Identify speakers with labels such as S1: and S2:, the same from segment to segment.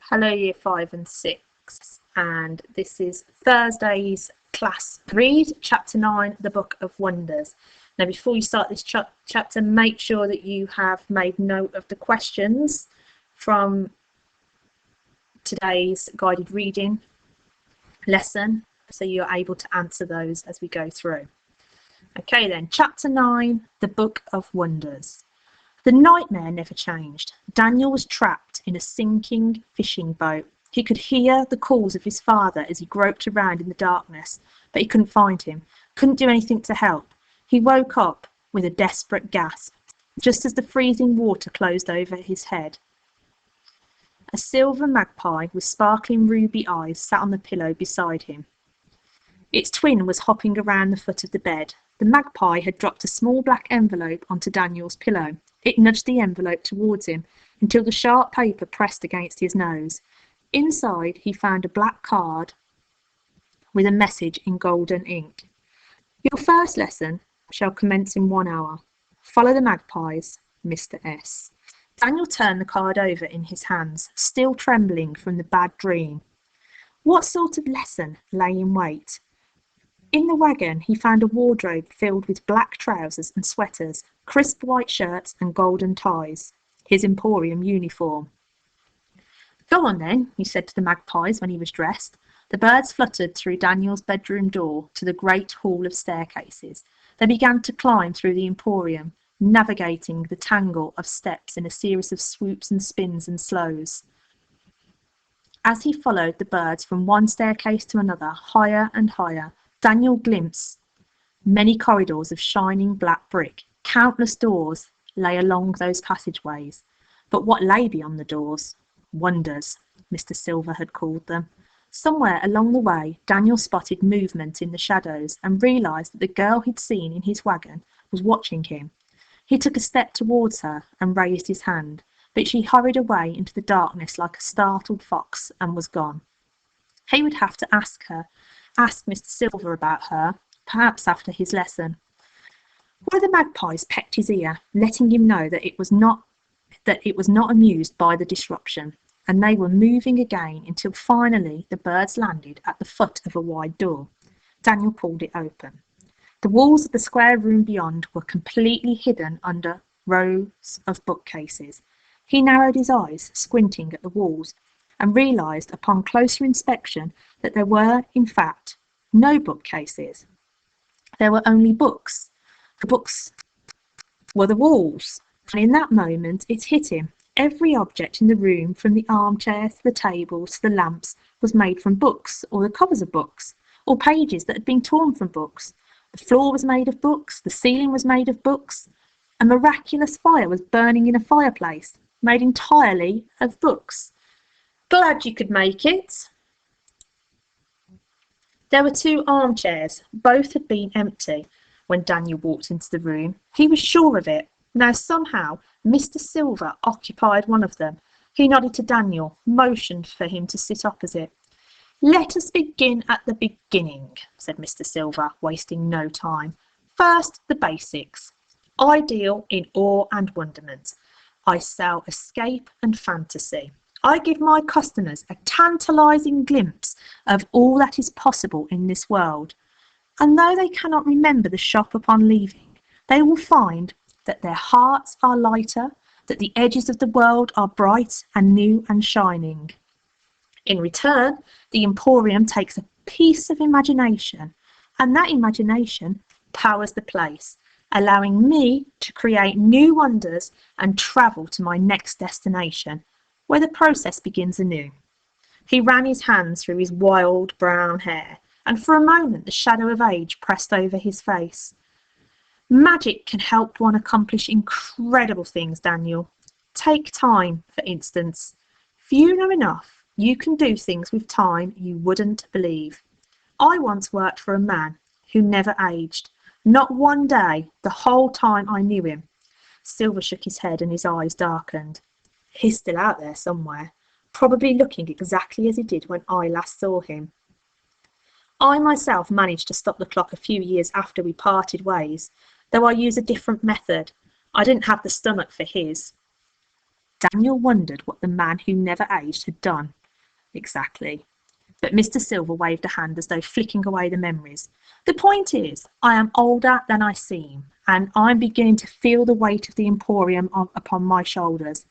S1: Hello, Year 5 and 6, and this is Thursday's class read, Chapter 9, the Book of Wonders. Now, before you start this chapter, make sure that you have made note of the questions from today's guided reading lesson, so you're able to answer those as we go through. Okay then, Chapter 9, the Book of Wonders. The nightmare never changed. Daniel was trapped in a sinking fishing boat. He could hear the calls of his father as he groped around in the darkness, but he couldn't find him, couldn't do anything to help. He woke up with a desperate gasp, just as the freezing water closed over his head. A silver magpie with sparkling ruby eyes sat on the pillow beside him. Its twin was hopping around the foot of the bed. The magpie had dropped a small black envelope onto Daniel's pillow. It nudged the envelope towards him until the sharp paper pressed against his nose. Inside, he found a black card with a message in golden ink. Your first lesson shall commence in 1 hour. Follow the magpies, Mr. S. Daniel turned the card over in his hands, still trembling from the bad dream. What sort of lesson lay in wait? In the wagon, he found a wardrobe filled with black trousers and sweaters, crisp white shirts and golden ties, his Emporium uniform. Go on then, he said to the magpies when he was dressed. The birds fluttered through Daniel's bedroom door to the great hall of staircases. They began to climb through the Emporium, navigating the tangle of steps in a series of swoops and spins and slows. As he followed the birds from one staircase to another, higher and higher, Daniel glimpsed many corridors of shining black brick. Countless doors lay along those passageways. But what lay beyond the doors? Wonders, Mr. Silver had called them. Somewhere along the way, Daniel spotted movement in the shadows and realised that the girl he'd seen in his wagon was watching him. He took a step towards her and raised his hand, but she hurried away into the darkness like a startled fox and was gone. He would have to ask Mr. Silver about her, perhaps after his lesson. One of the magpies pecked his ear, letting him know that it was not amused by the disruption, and they were moving again until finally the birds landed at the foot of a wide door. Daniel pulled it open. The walls of the square room beyond were completely hidden under rows of bookcases. He narrowed his eyes, squinting at the walls, and realised upon closer inspection that there were, in fact, no bookcases. There were only books. The books were the walls, and in that moment it hit him. Every object in the room, from the armchairs to the tables to the lamps, was made from books, or the covers of books, or pages that had been torn from books. The floor was made of books, the ceiling was made of books. A miraculous fire was burning in a fireplace, made entirely of books. Glad you could make it. There were 2 armchairs. Both had been empty when Daniel walked into the room. He was sure of it. Now somehow Mr. Silver occupied one of them. He nodded to Daniel, motioned for him to sit opposite. Let us begin at the beginning, said Mr. Silver, wasting no time. First, the basics. I deal in awe and wonderment. I sell escape and fantasy. I give my customers a tantalising glimpse of all that is possible in this world. And though they cannot remember the shop upon leaving, they will find that their hearts are lighter, that the edges of the world are bright and new and shining. In return, the Emporium takes a piece of imagination, and that imagination powers the place, allowing me to create new wonders and travel to my next destination, where the process begins anew. He ran his hands through his wild brown hair, and for a moment the shadow of age pressed over his face. Magic can help one accomplish incredible things, Daniel. Take time, for instance. If you know enough, you can do things with time you wouldn't believe. I once worked for a man who never aged. Not one day, the whole time I knew him. Silver shook his head and his eyes darkened. He's still out there somewhere, probably looking exactly as he did when I last saw him. I myself managed to stop the clock a few years after we parted ways. though I use a different method. I didn't have the stomach for his." Daniel wondered what the man who never aged had done exactly. But Mr. Silver waved a hand as though flicking away the memories. "The point is, I am older than I seem, and I'm beginning to feel the weight of the Emporium upon my shoulders.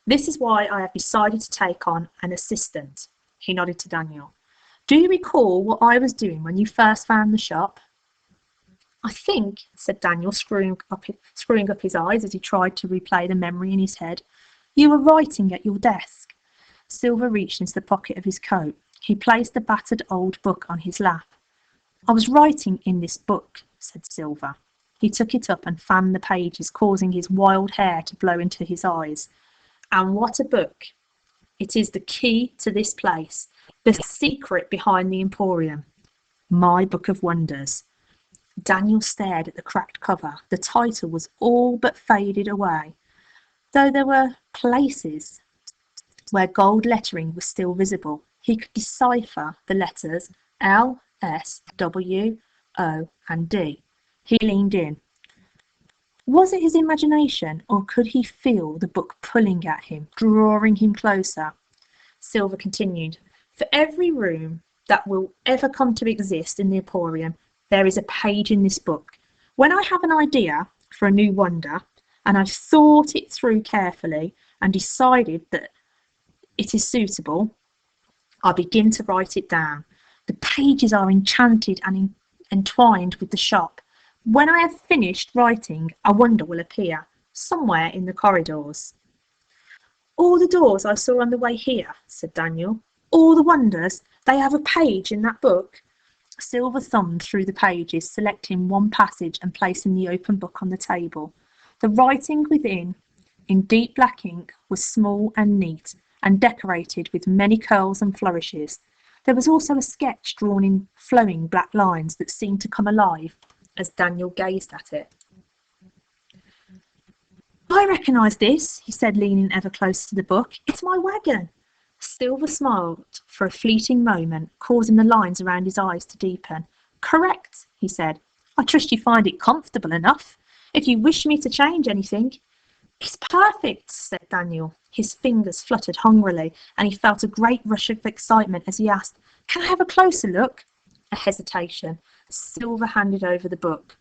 S1: This is why I have decided to take on an assistant." He nodded to Daniel. "Do you recall what I was doing when you first found the shop?" "I think," said Daniel, screwing up his eyes as he tried to replay the memory in his head, "you were writing at your desk." Silver reached into the pocket of his coat. He placed the battered old book on his lap. "I was writing in this book," said Silver. He took it up and fanned the pages, causing his wild hair to blow into his eyes. "And what a book! It is the key to this place, the secret behind the Emporium. My Book of Wonders." Daniel stared at the cracked cover. The title was all but faded away, though there were places where gold lettering was still visible. He could decipher the letters L, S, W, O, and D. He leaned in. Was it his imagination, or could he feel the book pulling at him, drawing him closer? Silver continued, "For every room that will ever come to exist in the Emporium, there is a page in this book. When I have an idea for a new wonder, and I've thought it through carefully and decided that it is suitable, I begin to write it down. The pages are enchanted and entwined with the shop. When I have finished writing, a wonder will appear, somewhere in the corridors." "All the doors I saw on the way here," said Daniel. "All the wonders, they have a page in that book." Silver thumbed through the pages, selecting one passage and placing the open book on the table. The writing within, in deep black ink, was small and neat, and decorated with many curls and flourishes. There was also a sketch drawn in flowing black lines that seemed to come alive as Daniel gazed at it. "I recognise this," he said, leaning ever closer to the book. "It's my wagon." Silver smiled for a fleeting moment, causing the lines around his eyes to deepen. "Correct," he said. "I trust you find it comfortable enough. If you wish me to change anything—" "It's perfect," said Daniel. His fingers fluttered hungrily, and he felt a great rush of excitement as he asked, "Can I have a closer look?" A hesitation. Silver handed over the book.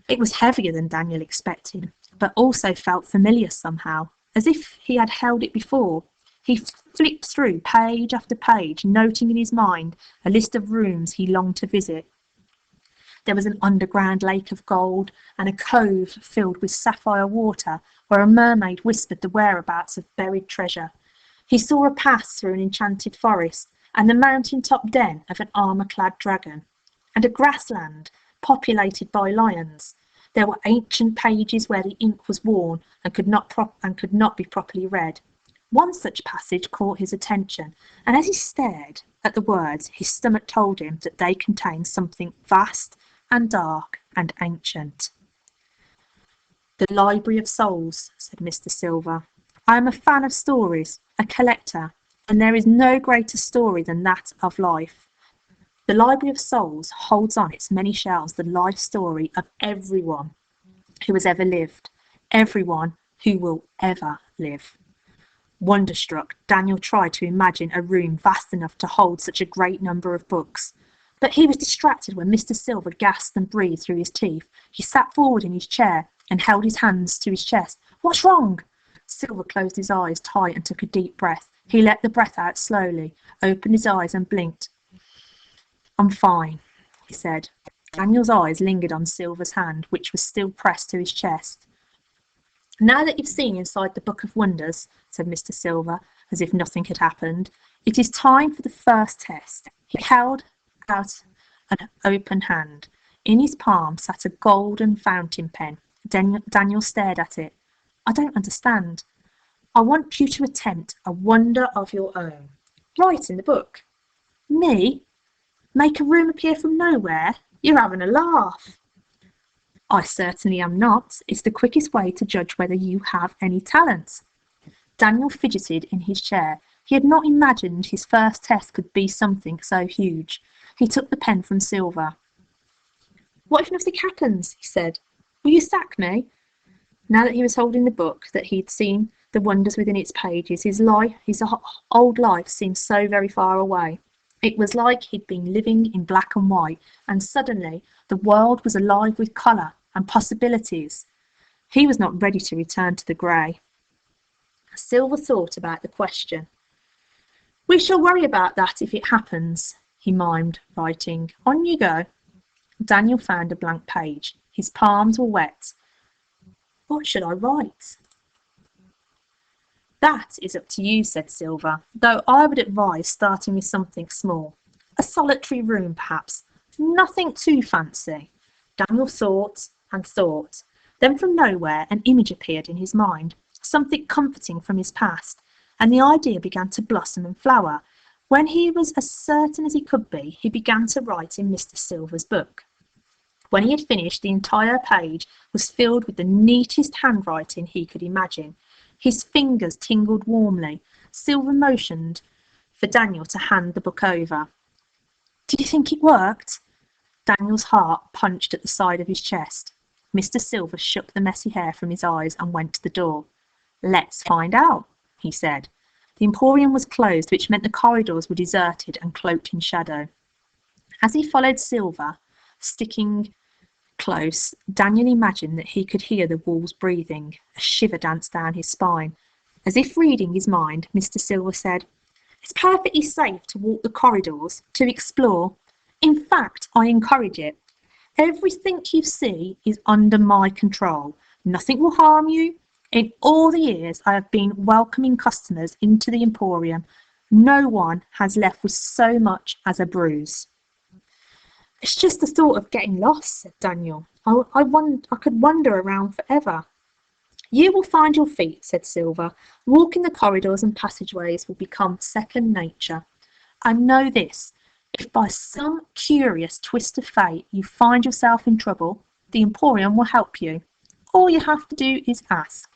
S1: It was heavier than Daniel expected, but also felt familiar somehow, as if he had held it before. He flipped through page after page, noting in his mind a list of rooms he longed to visit. There was an underground lake of gold, and a cove filled with sapphire water where a mermaid whispered the whereabouts of buried treasure. He saw a path through an enchanted forest, and the mountain-top den of an armour-clad dragon, and a grassland populated by lions. There were ancient pages where the ink was worn and could not be properly read. One such passage caught his attention, and as he stared at the words, his stomach told him that they contained something vast and dark and ancient. "The Library of Souls," said Mr. Silver. "I am a fan of stories, a collector, and there is no greater story than that of life. The Library of Souls holds on its many shelves the life story of everyone who has ever lived, everyone who will ever live." Wonderstruck, Daniel tried to imagine a room vast enough to hold such a great number of books. But he was distracted when Mr. Silver gasped and breathed through his teeth. He sat forward in his chair and held his hands to his chest. "What's wrong?" Silver closed his eyes tight and took a deep breath. He let the breath out slowly, opened his eyes and blinked. "I'm fine," he said. Daniel's eyes lingered on Silver's hand, which was still pressed to his chest. "Now that you've seen inside the Book of Wonders," said Mr. Silver, as if nothing had happened, "it is time for the first test." He held out an open hand. In his palm sat a golden fountain pen. Daniel stared at it. "I don't understand." "I want you to attempt a wonder of your own. Write in the book." "Me? Make a room appear from nowhere? You're having a laugh." "I certainly am not. It's the quickest way to judge whether you have any talent." Daniel fidgeted in his chair. He had not imagined his first test could be something so huge. He took the pen from Silver. "What if nothing happens?" he said. Will you sack me? Now that he was holding the book, that he'd seen the wonders within its pages, his old life seemed so very far away. It was like he'd been living in black and white, and suddenly the world was alive with colour and possibilities. He was not ready to return to the grey. Silver thought about the question. We shall worry about that if it happens, he mimed, writing. On you go. Daniel found a blank page. His palms were wet. What should I write? That is up to you, said Silver, though I would advise starting with something small. A solitary room, perhaps. Nothing too fancy. Daniel thought and thought. Then from nowhere an image appeared in his mind, something comforting from his past, and the idea began to blossom and flower. When he was as certain as he could be, he began to write in Mr. Silver's book. When he had finished, the entire page was filled with the neatest handwriting he could imagine. His fingers tingled warmly. Silver motioned for Daniel to hand the book over. Do you think it worked? Daniel's heart punched at the side of his chest. Mr. Silver shook the messy hair from his eyes and went to the door. Let's find out, he said. The Emporium was closed, which meant the corridors were deserted and cloaked in shadow. As he followed Silver, sticking close, Daniel imagined that he could hear the walls breathing. A shiver danced down his spine. As if reading his mind, Mr. Silver said, It's perfectly safe to walk the corridors, to explore. In fact, I encourage it. Everything you see is under my control. Nothing will harm you. In all the years I have been welcoming customers into the Emporium, no one has left with so much as a bruise. It's just the thought of getting lost, said Daniel. I could wander around forever. You will find your feet, said Silver. Walking the corridors and passageways will become second nature. I know this. If by some curious twist of fate you find yourself in trouble, the Emporium will help you. All you have to do is ask.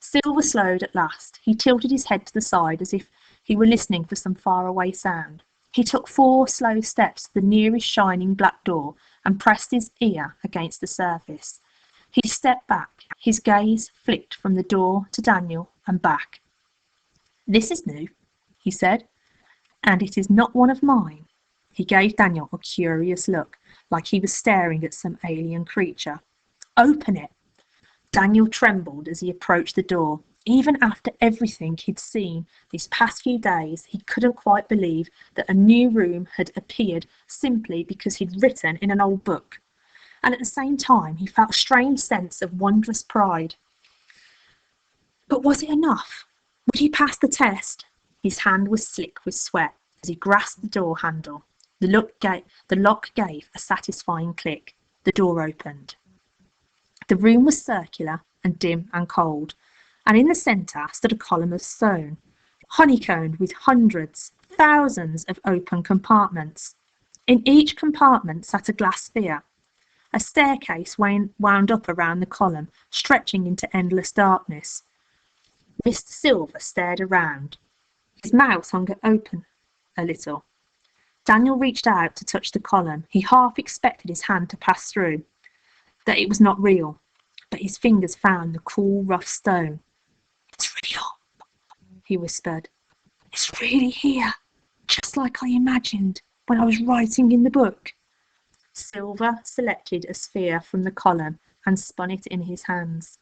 S1: Silver slowed at last. He tilted his head to the side as if he were listening for some faraway sound. He took 4 slow steps to the nearest shining black door and pressed his ear against the surface. He stepped back. His gaze flicked from the door to Daniel and back. This is new, he said, and it is not one of mine. He gave Daniel a curious look, like he was staring at some alien creature. Open it. Daniel trembled as he approached the door. Even after everything he'd seen these past few days, he couldn't quite believe that a new room had appeared simply because he'd written in an old book. And at the same time, he felt a strange sense of wondrous pride. But was it enough? Would he pass the test? His hand was slick with sweat as he grasped the door handle. The lock gave a satisfying click. The door opened. The room was circular and dim and cold, and in the centre stood a column of stone, honeycombed with hundreds, thousands of open compartments. In each compartment sat a glass sphere. A staircase wound up around the column, stretching into endless darkness. Mr. Silver stared around. His mouth hung open a little. Daniel reached out to touch the column. He half expected his hand to pass through, that it was not real, but his fingers found the cool, rough stone. It's real, he whispered. It's really here, just like I imagined when I was writing in the book. Silver selected a sphere from the column and spun it in his hands,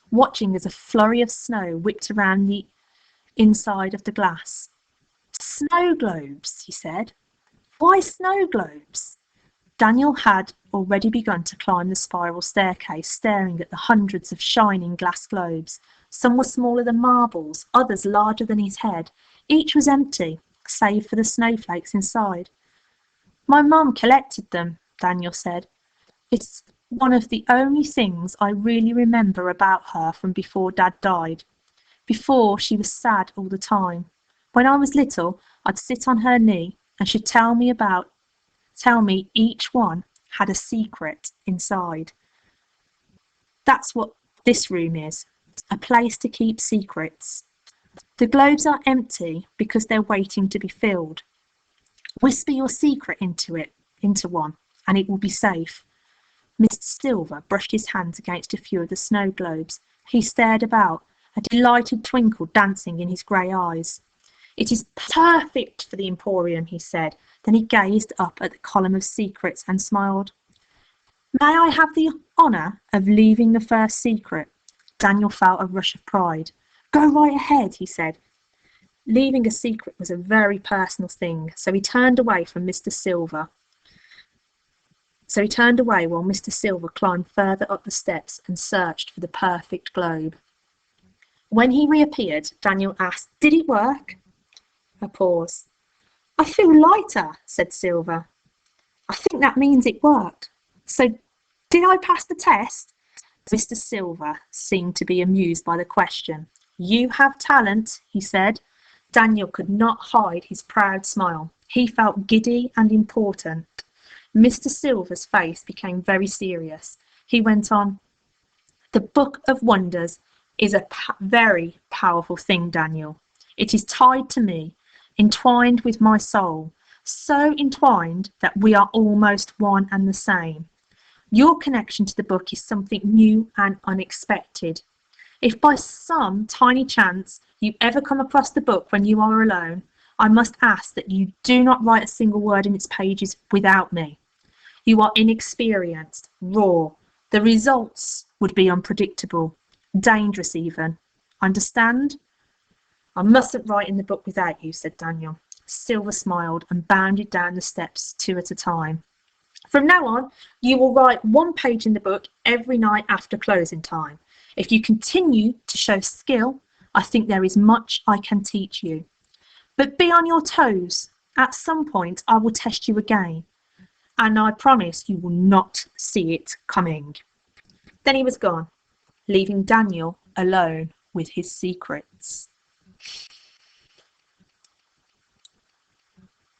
S1: watching as a flurry of snow whipped around the inside of the glass. Snow globes, he said. Why snow globes? Daniel had already begun to climb the spiral staircase, staring at the hundreds of shining glass globes. Some were smaller than marbles, others larger than his head. Each was empty, save for the snowflakes inside. My mum collected them, Daniel said. It's one of the only things I really remember about her from before Dad died. Before, she was sad all the time. When I was little, I'd sit on her knee and she'd tell me each one had a secret inside. That's what this room is, a place to keep secrets. The globes are empty because they're waiting to be filled. Whisper your secret into one, and it will be safe. Mr. Silver brushed his hands against a few of the snow globes. He stared about, a delighted twinkle dancing in his grey eyes. "It is perfect for the Emporium," he said. Then he gazed up at the column of secrets and smiled. "May I have the honour of leaving the first secret?" Daniel felt a rush of pride. "Go right ahead," he said. Leaving a secret was a very personal thing, so he turned away while Mr. Silver climbed further up the steps and searched for the perfect globe. When he reappeared, Daniel asked, "Did it work?" A pause. "I feel lighter," said Silver. "I think that means it worked. So, did I pass the test?" Mr. Silver seemed to be amused by the question. "You have talent," he said. Daniel could not hide his proud smile. He felt giddy and important. Mr. Silver's face became very serious. He went on, "The Book of Wonders is a very powerful thing, Daniel. It is tied to me, entwined with my soul, so entwined that we are almost one and the same. Your connection to the book is something new and unexpected. If by some tiny chance you ever come across the book when you are alone, I must ask that you do not write a single word in its pages without me. You are inexperienced, raw. The results would be unpredictable, dangerous even. Understand?" "I mustn't write in the book without you," said Daniel. Silver smiled and bounded down the steps 2 at a time. "From now on, you will write 1 page in the book every night after closing time. If you continue to show skill, I think there is much I can teach you. But be on your toes. At some point, I will test you again, and I promise you will not see it coming." Then he was gone, leaving Daniel alone with his secrets.